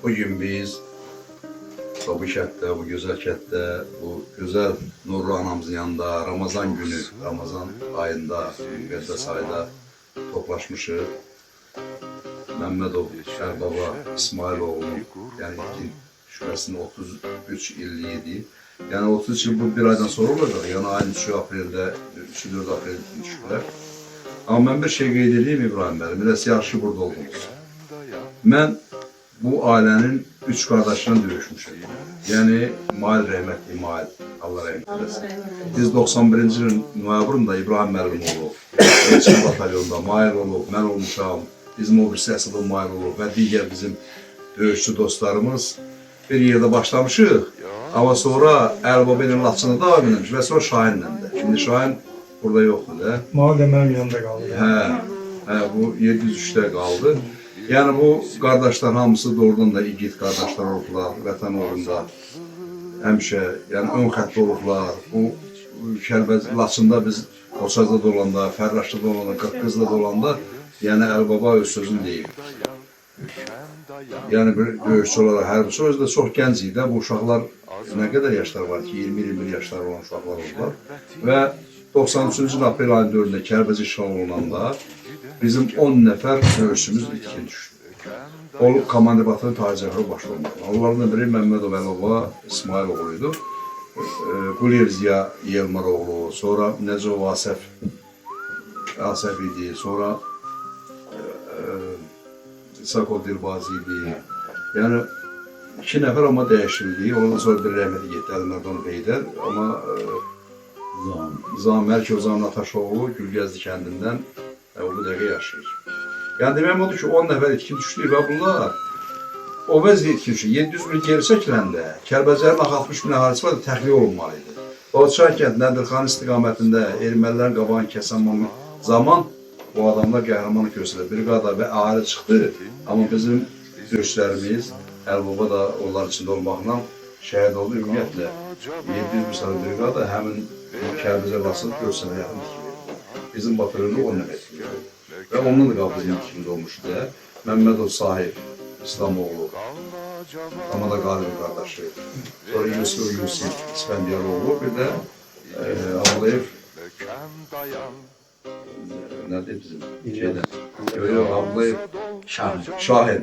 Bugün biz bu şərtdə, bu gözəl kətdə, bu gözəl Nurlu anamızın yanında Ramazan günü, Ramazan ayında, müqəddəs ayda toplaşmışıq. Məmmədov Ərbaba İsmailoğlu, yəni ilkin şübhəsində 33 illiyi. Yəni 33 il bu bir aydan sonra olacaq. Yəni ayın 3 apreldə, 3-4 aprel düşürlər. Amma mən bir şey qeyd edeyim İbrahim bəy, biraz yaxşı burada oldunuz. Mən bu ailənin 3 qardaşla döyüşmüşəm. Yəni Mail rəhmətli Mail, Allah rəhmət eləsin. Biz 91-ci ilin noyabrında İbrahim müəllim olub, Elçin batalyonunda Mail olub, mən olmuşam, bizim o birisi Əsədov Mail olub və digər bizim döyüşçü dostlarımız bir yerdə başlamışıq. Amma sonra Ərbaba ilə Laçında davam edilmiş və sonra Şahinlə də. Şimdi Şahin burada yoxdur da. Mail də mənim yanımda qaldı. Bu 703'də qaldı. Yəni bu qardaşlar hamısı doğrudan da igid qardaşlar olublar, vətən uğrunda həmişə, yəni ön xəttdə olublar. Bu Laçında biz Qoçazda da olanda, Fərraşda da olanda, Qırqızda da olanda, yəni Ərbaba öz sözünü deyib. Yəni bir döyüşçü olaraq hərbiçi özü də çox gənc idi. Bu uşaqlar nə qədər yaşlar var ki, 20-21 yaşlar olan uşaqlar oldular. Və 93-cü aprel ayının 4-də Kərbəz işğal olunanda bizim 10 nəfər döyüşçümüz itkin düşdü. O komandir batırı Tacirəfə baş olmadı. Onlardan biri Məmmədov Əlova İsmailoğlu idi. Quliyev Ziya Yelmaroğlu, sonra Necov Asəf idi, sonra Sakov Dilbazi idi. Yəni 2 nəfər amma dəyişildi. Ondan sonra bir rəhməti getdi Əlmərdan Beydər. Amma Mərkəv Nataşoğlu Gülgəzli kəndindən bu dəqiqə yaşayır. Yəni deməyim odur ki, 10 nəfər itkin düşdü və bunlar o vəziyyət itkin düşdü. 700 min geri çəkiləndə Kəlbəcərin 60 min əhalisi var da təxliyə olunmalıydı. Çay kənd Nədirxan istiqamətində ermənilərin qabağını kəsən zaman bu adamlar qəhrəmanı göstərdi. Brigada və əhali çıxdı. Amma bizim döyüşlərimiz, Ərbaba da onlar içində olmaqla şəhid oldu. Ümumiyyətlə 700 misal brigada həmin Kəlbəcər Lasını görsənə yaxın dikildi. Bizim batırını 10 nəfər dikildi. Və ondan da qabızın dikildi olmuşdu. Məmmədov Sahib İslamoğlu, Ramada Qalibin qardaşı, sonra Yusuf İspəndiyaroğlu, bir də Ablayev nədir bizim şeydən? Ablayev Şahin.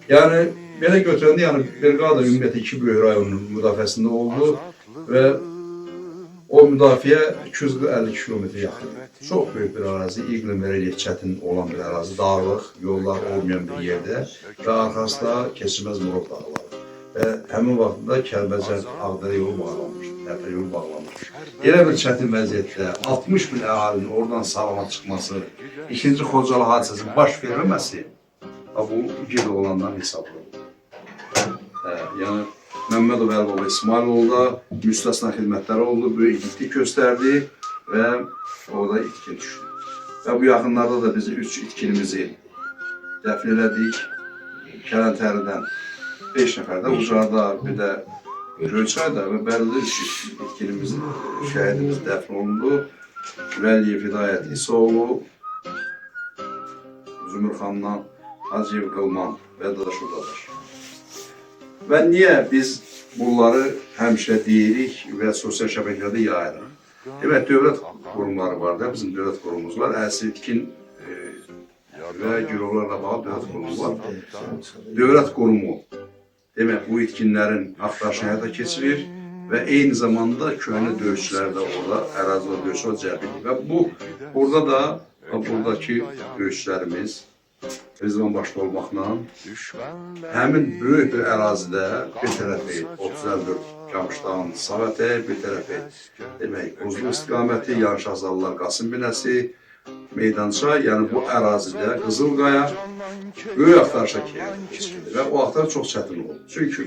Yəni, belə götürəndə, yəni brigada ümumiyyətlə 2 böyük rayonun müdafiəsində oldu və o müdafiə 250 kilometre yaxın. Çox böyük bir ərazi, iqlim və relyef çətin olan bir ərazi, dağlıq, yollar olmayan bir yerdə və arxasında keçilməz Murad dağları. Və həmin vaxtında Kəlbəcər Ağdərə yolu bağlanmışdı, Təpə yolu bağlanmışdı. Elə bir çətin vəziyyətdə 60 min əhalinin oradan salamat çıxması, 2-ci Xocalı hadisəsinin baş verməməsi bu igid olandan hesablı oldu. Yəni Məmmədov Əlbaba İsmailoğlu da müstəsna xidmətləri oldu, böyük igidlik göstərdi və orada itkin düşdü. Və bu yaxınlarda da biz 3 itkinimizi dəfn elədik. Kələntəridən 5 nəfər də, Ucarda, bir də Göyçayda və Bərlidə 3 itkinimiz, şəhidimiz dəfn olundu. Vəliyev Hidayət İsoğlu, Zümrxandan Hacıyev Qılman və Dadaş Udadaş. Və niyə biz bunları həmişə deyirik və sosial şəbəkələrdə yayırıq? Demək, dövlət qurumları var da, bizim dövlət qurumumuz var, əhsil itkin və girovlarla bağlı dövlət qurumu var. Dövlət qurumu, demək, bu itkinlərin axtarışını həyata keçirir və eyni zamanda köhnə döyüşçülər də orada, ərazilər döyüşçülər cəlb edir. Və burada da, buradakı döyüşçülərimiz Rizvan başda olmaqla həmin böyük bir ərazidə bir tərəfi 34 Qamışdan Savətə, bir tərəfi demək, Quzlu istiqaməti, Yan Şahzalılar Qasım binəsi, Meydança, yəni bu ərazidə Qızılqaya böyük axtarışa keçirildi və o axtarış çox çətin oldu. Çünki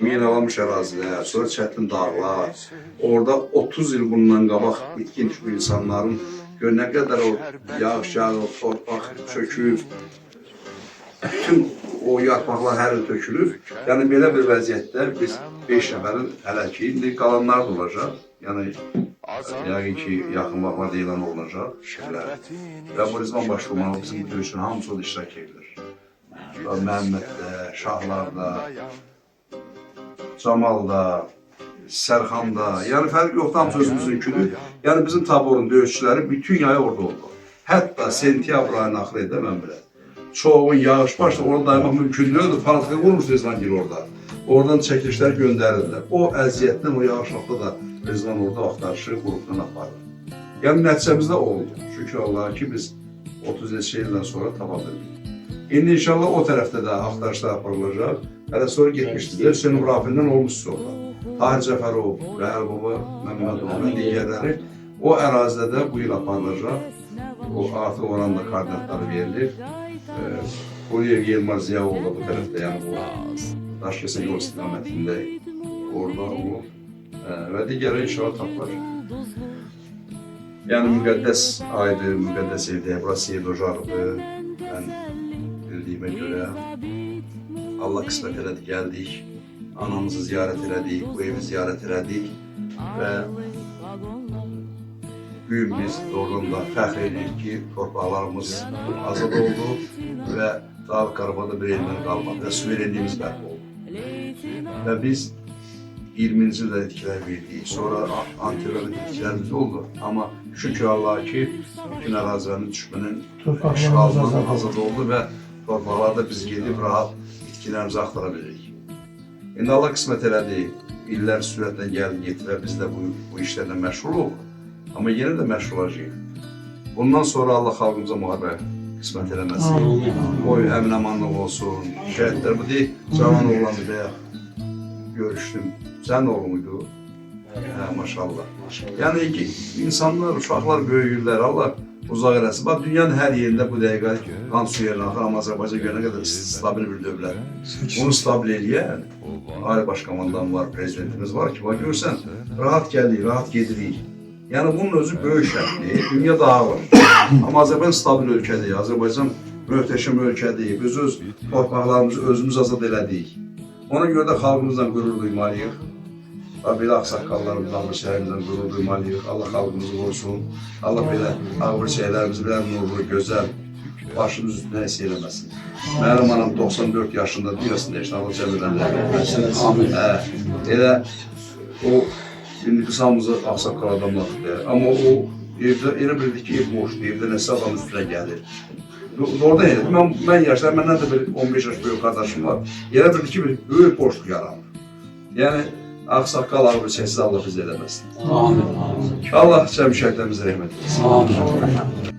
minalanmış ərazilər, sonra çətin dağlar, orada 30 il bundan qabaq itkin düşmüş insanların gör nə qədər o yağış yağır, torpaq çökür, bütün o yarpaqlar hər il tökülür. Yəni belə bir vəziyyətdə biz 5 nəfərin hələ ki, indi qalanlar da olacaq. Yəni yəqin ki, yaxın vaxtlarda elan olunacaq şəkillər. Və bu Rizvan Başqurmanov bizim döyüşün hamısı da iştirak edilir. Məhəmməddə, Şahlarda, Camalda, Sərxanda, yəni fərq yoxdur, hamısı özümüzünkidir. Yəni bizim taborun döyüşçüləri bütün yay orada oldu. Hətta sentyabr ayının axırıydı mən belə. Çoğun yağış başda orada daymaq mümkün deyildi. Fanatikə qurmuş Rizvan Gil orada. Oradan çəkilişlər göndərirlər. O əziyyətdən, o yağışlıqda da Rizvan orada axtarışı qrupdan aparır. Yəni nəticəmizdə oldu. Şükür Allah'a ki biz 30 neçə ildən sonra tapa bildik. İndi inşallah o tərəfdə də axtarışlar aparılacaq. Hələ sonra getmişdir. Hüseyin Rafindən olmuşsa orada. Tahir Cəfərov, Rəhəl Baba, Məmmədov və digərləri o ərazidə də bu il aparılacaq. O artıq oranın da koordinatları verilir. Quliyev Yelmar Ziyaoğlu da bu tərəfdə, yəni bu Daşkəsən yol istiqamətində orada olur. Və digəri inşallah tapılır. Yəni müqəddəs aydır, müqəddəs evdir, burası Seyid Ocağıdır. Mən bildiyimə görə Allah qismət elədi, gəldik. Anamızı ziyarət elədik, bu evi ziyarət elədik və bugün biz doğrudan da fəxr edirik ki, torpaqlarımız azad oldu və Dağlıq Qarabağda bir elmən qalmadı və suverenliyimiz bərpa oldu. Və biz 20-ci ildə itkilər verdik, sonra antiverli itkilərimiz oldu. Amma şükür Allah'a ki, bütün ərazilərin düşmənin işğalından azad oldu və torpaqlarda biz gedib rahat itkilərimizi axtara bilirik. İndi Allah qismət elədi, illər sürətlə gəldi, getirə, biz də bu işlərlə məşğul olduq. Amma yenə də məşğul olacağıq. Bundan sonra Allah xalqımıza müharibə qismət eləməsin. Qoy əmin-amanlıq olsun, şəhidlər bu deyil, Canan oğlanı da görüşdüm. Sən oğlu muydu? Hə, maşallah. Yəni ki, insanlar, uşaqlar böyüyürlər, Allah uzaq eləsin. Bax, dünyanın hər yerində bu dəqiqə qan su yerinə axır, amma Azərbaycan görənə qədər stabil bir dövlət. Bunu stabil eləyən Ali Başkomandan var, prezidentimiz var ki, bax, görsən, rahat gəlirik, rahat gedirik. Yəni, bunun özü böyük şərtdir, dünya daha var. Amma Azərbaycan stabil ölkədir, Azərbaycan möhtəşəm ölkədir, biz öz torpaqlarımızı özümüz azad elədik. Ona görə də xalqımızdan qürur duymalıyıq. Belə ağsaqqallarımızdan, bu şəhərimizdən qürur duymalıyıq. Allah xalqımızı qorusun. Allah belə ağır şeylərimizi, belə nurlu, gözəl, başımız üstünə əsir eləməsin. Mənim anam 94 yaşında dünyasında yaşında Allah cəmirlərlə. Elə o, indi biz hamımızı ağsaqqal adamlardır. Amma o, elə bildik ki, ev boşdur, evdə nəsə adam üstünə gəlir. Orada elə, mən yaşlar, məndən də bir 15 yaş böyük qardaşım var. Elə bildik ki, bir böyük boşluq yaranır. Yəni, ağsaqqal ağır çəksiz Allah biz eləməsin. Allah cəmi şəhidlərimizə rəhmət etsin.